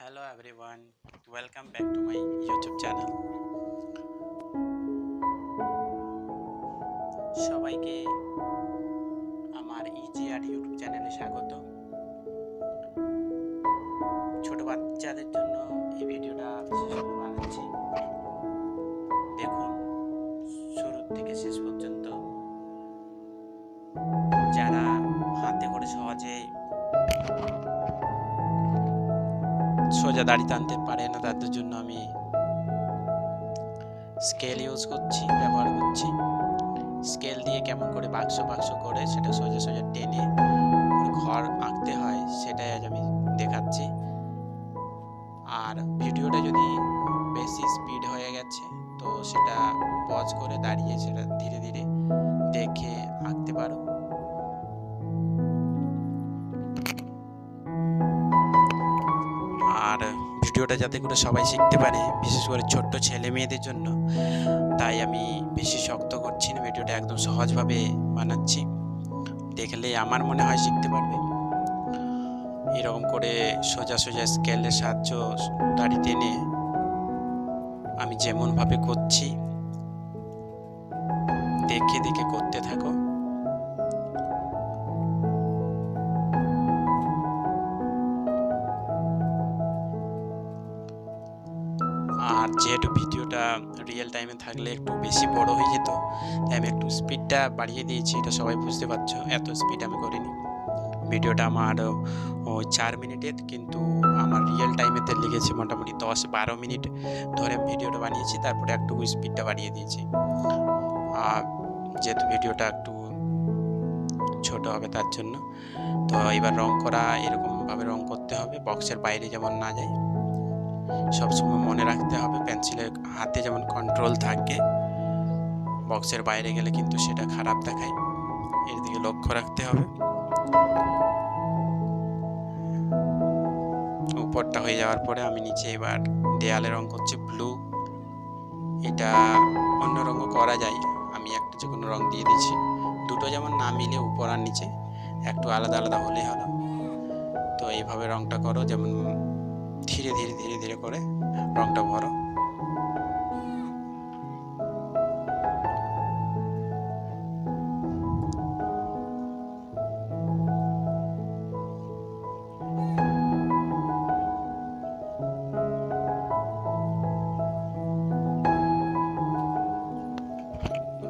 Hello everyone, welcome back to my YouTube channel. সবাইকে আমার easy art YouTube চ্যানেলে স্বাগত। ছোট বাচ্চাদের জন্য এই ভিডিওটা বিশেষভাবে বানাচ্ছি। দেখুন শুরু থেকে শেষ পর্যন্ত। যারা হাতে করে সহজে সোজা দাড়ি টানতে পারে না তাদের জন্য আমি স্কেল ব্যবহার করছি। স্কেল দিয়ে কেমন করে বাক্স করে সেটা সোজা সোজা টেনে ঘর আঁকতে হয় সেটাই আজ আমি দেখাচ্ছি। আর ভিডিওটা যদি বেশি স্পিড হয়ে গেছে তো সেটা পজ করে দাঁড়িয়ে সেটা ধীরে ধীরে দেখে আঁকতে পারো। আর ভিডিওটা যাতে করে সবাই শিখতে পারে, বিশেষ করে ছোট্ট ছেলে মেয়েদের জন্য, তাই আমি বেশি শক্ত করছি না, ভিডিওটা একদম সহজভাবে বানাচ্ছি। দেখলে আমার মনে হয় শিখতে পারবে। এরকম করে সোজা সোজা স্কেলের সাহায্য দাড়ি টেনে আমি যেমনভাবে করছি দেখে দেখে করতে থাকো। আর যেহেতু ভিডিওটা রিয়েল টাইমে থাকলে একটু বেশি বড় হয়ে যেত, তাই আমি একটু স্পিডটা বাড়িয়ে দিয়েছি। এটা সবাই বুঝতে পারছো, এত স্পিড আমি করিনি। ভিডিওটা আমার 4 মিনিটের, কিন্তু আমার রিয়েল টাইমেতে লেগেছে মোটামুটি 10-12 মিনিট ধরে ভিডিওটা বানিয়েছি। তারপরে একটু স্পিডটা বাড়িয়ে দিয়েছি যেহেতু ভিডিওটা একটু ছোট হবে তার জন্য। তো এবার রং করা এরকমভাবে রং করতে হবে, বক্সের বাইরে যেমন না যায়। সবসময় মনে রাখতে হবে পেন্সিলের হাতে যেমন কন্ট্রোল থাকে, বক্সের বাইরে গেলে কিন্তু সেটা খারাপ দেখায়, এর দিকে লক্ষ্য রাখতে হবে। উপরটা হয়ে যাওয়ার পরে আমি নিচে এবার দেয়ালে রং করছি ব্লু। এটা অন্য রঙও করা যায়, আমি একটা যে কোনো রং দিয়ে দিচ্ছি। দুটো যেমন না মিলে উপর আর নিচে একটু আলাদা আলাদা হলেই হলো। তো এইভাবে রংটা করো, যেমন ধীরে ধীরে ধীরে ধীরে করে রংটা ভরো।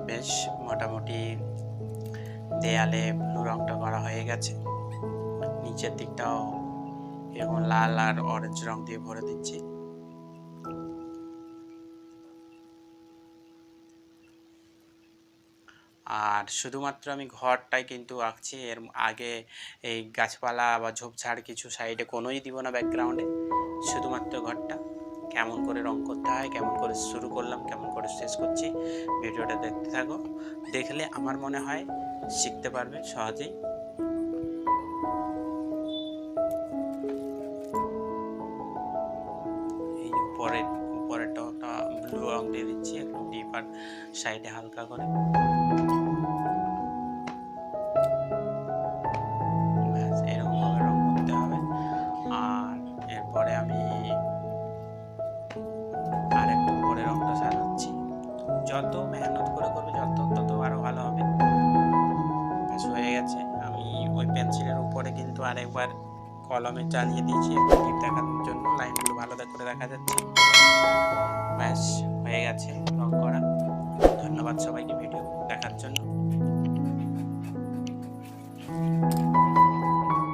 বেশ মোটামুটি দেয়ালে ব্লু রংটা করা হয়ে গেছে। নিচের দিকটাও এরকম লাল আর অরেঞ্জ রং দিয়ে ভরে দিচ্ছি। আর শুধুমাত্র আমি ঘরটাই কিন্তু আঁকছি, এর আগে এই গাছপালা বা ঝোপঝাড় কিছু সাইডে কোনোই দিব না ব্যাকগ্রাউন্ডে, শুধুমাত্র ঘরটা। কেমন করে রং করতে হয়, কেমন করে শুরু করলাম, কেমন করে শেষ করছি, ভিডিওটা দেখতে থাকো। দেখলে আমার মনে হয় শিখতে পারবে সহজেই। এই উপরেরটা ব্লু রং দিয়ে দিচ্ছি একটু ডিপার সাইডে হালকা করে। এরকমভাবে রং করতে হবে। আর এরপরে আমি আর একটু উপরে রংটা সাজাচ্ছি। যত মেহনত করে করবে তত আরো ভালো হবে। ব্যাস হয়ে গেছে। আমি ওই পেন্সিলের উপরে কিন্তু আরেকবার কলমে চালিয়ে দিয়েছি একটু ডিপ দেখানোর জন্য, লাইনগুলো ভালো করে দেখা যাচ্ছে। ব্যাস হয়ে গেছে রং করা। ধন্যবাদ সবাইকে।